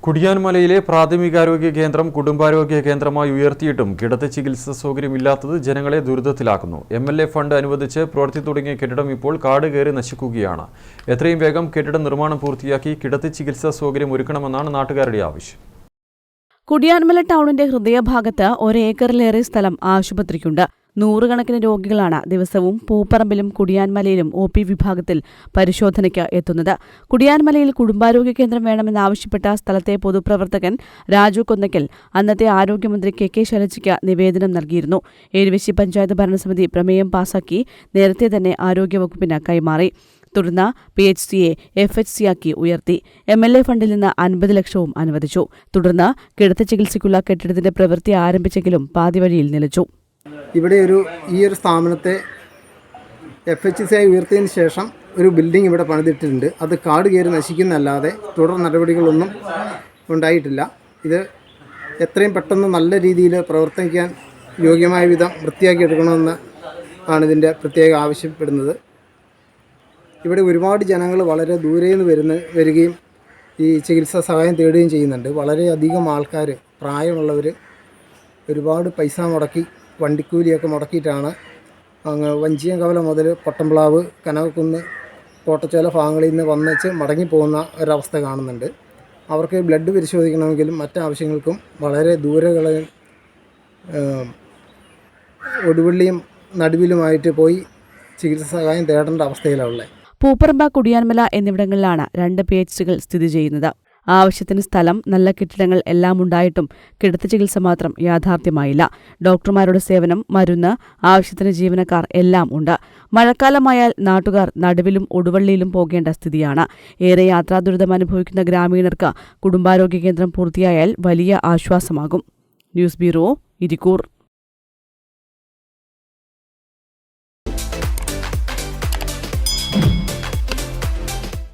കുടിയാൻമലയിലെ പ്രാഥമികാരോഗ്യ കേന്ദ്രം കുടുംബാരോഗ്യ കേന്ദ്രമായി ഉയർത്തിയിട്ടും കിടത്തി ചികിത്സാ സൗകര്യമില്ലാത്തത് ജനങ്ങളെ ദുരിതത്തിലാക്കുന്നു. MLA ഫണ്ട് അനുവദിച്ച് പ്രവൃത്തി തുടങ്ങിയ കെട്ടിടം ഇപ്പോൾ കാട് കയറി നശിക്കുകയാണ്. എത്രയും വേഗം കെട്ടിട നിർമ്മാണം പൂർത്തിയാക്കി കിടത്തി ചികിത്സാ സൗകര്യം ഒരുക്കണമെന്നാണ് നാട്ടുകാരുടെ ആവശ്യം. കുടിയാൻമല ടൗണിന്റെ ഹൃദയഭാഗത്ത് 1 ഏക്കറിലേറെ സ്ഥലം ആശുപത്രിക്കുണ്ട്. നൂറുകണക്കിന് രോഗികളാണ് ദിവസവും പൂപ്പറമ്പിലും കുടിയാൻമലയിലും OP വിഭാഗത്തിൽ പരിശോധനയ്ക്ക് എത്തുന്നത്. കുടിയാൻമലയിൽ കുടുംബാരോഗ്യ കേന്ദ്രം വേണമെന്നാവശ്യപ്പെട്ട സ്ഥലത്തെ പൊതുപ്രവർത്തകൻ രാജു കൊന്നക്കൽ അന്നത്തെ ആരോഗ്യമന്ത്രി KK ശൈലജയ്ക്ക് നിവേദനം നൽകിയിരുന്നു. ഏരുവേശി പഞ്ചായത്ത് ഭരണസമിതി പ്രമേയം പാസാക്കി നേരത്തെ തന്നെ ആരോഗ്യവകുപ്പിന് കൈമാറി. തുടർന്ന് PHCയെ FHCയാക്കി ഉയർത്തി. MLA ഫണ്ടിൽ നിന്ന് 50 ലക്ഷവും അനുവദിച്ചു. തുടർന്ന് കിടത്തി ചികിത്സയ്ക്കുള്ള കെട്ടിടത്തിന്റെ പ്രവൃത്തി ആരംഭിച്ചെങ്കിലും പാതിവഴിയിൽ നിലച്ചു. ഇവിടെ ഈ ഒരു സ്ഥാപനത്തെ FHCയായി ഉയർത്തിയതിന് ശേഷം ഒരു ബിൽഡിംഗ് ഇവിടെ പണിതിട്ടിട്ടുണ്ട്. അത് കാട് കയറി നശിക്കുന്നല്ലാതെ തുടർ നടപടികളൊന്നും ഉണ്ടായിട്ടില്ല. ഇത് എത്രയും പെട്ടെന്ന് നല്ല രീതിയിൽ പ്രവർത്തിക്കാൻ യോഗ്യമായ വിധം വൃത്തിയാക്കി എടുക്കണമെന്ന് ആണ് ഇതിൻ്റെ പ്രത്യേക ആവശ്യപ്പെടുന്നത്. ഇവിടെ ഒരുപാട് ജനങ്ങൾ വളരെ ദൂരെ നിന്ന് വരികയും ഈ ചികിത്സാ സഹായം തേടുകയും ചെയ്യുന്നുണ്ട്. വളരെയധികം ആൾക്കാർ, പ്രായമുള്ളവർ ഒരുപാട് പൈസ മുടക്കി, വണ്ടിക്കൂലിയൊക്കെ മുടക്കിയിട്ടാണ് അങ്ങ് വഞ്ചിയംകവല മുതൽ പൊട്ടംപ്ലാവ്, കനകക്കുന്ന്, കോട്ടച്ചോല ഭാഗങ്ങളിൽ നിന്ന് വന്നേച്ച് മടങ്ങിപ്പോകുന്ന ഒരവസ്ഥ കാണുന്നുണ്ട്. അവർക്ക് ബ്ലഡ് പരിശോധിക്കണമെങ്കിലും മറ്റാവശ്യങ്ങൾക്കും വളരെ ദൂരങ്ങളിൽ ഒടുവള്ളിയും നടുവിലുമായിട്ട് പോയി ചികിത്സാ സഹായം തേടേണ്ട അവസ്ഥയിലുള്ളത്. പൂപ്പറമ്പ, കുടിയാൻമല എന്നിവിടങ്ങളിലാണ് 2 PHCകൾ സ്ഥിതി ചെയ്യുന്നത്. ആവശ്യത്തിന് സ്ഥലം, നല്ല കെട്ടിടങ്ങൾ എല്ലാം ഉണ്ടായിട്ടും കിടത്തി ചികിത്സ മാത്രം യാഥാർത്ഥ്യമായില്ല. ഡോക്ടർമാരുടെ സേവനം, മരുന്ന്, ആവശ്യത്തിന് ജീവനക്കാർ എല്ലാം ഉണ്ട്. മഴക്കാലമായാൽ നാട്ടുകാർ നടുവിലും ഒടുവള്ളിയിലും പോകേണ്ട സ്ഥിതിയാണ്. ഏറെ യാത്രാദുരിതം അനുഭവിക്കുന്ന ഗ്രാമീണർക്ക് കുടുംബാരോഗ്യ കേന്ദ്രം പൂർത്തിയായാൽ വലിയ ആശ്വാസമാകും. News bureau, Irikkur.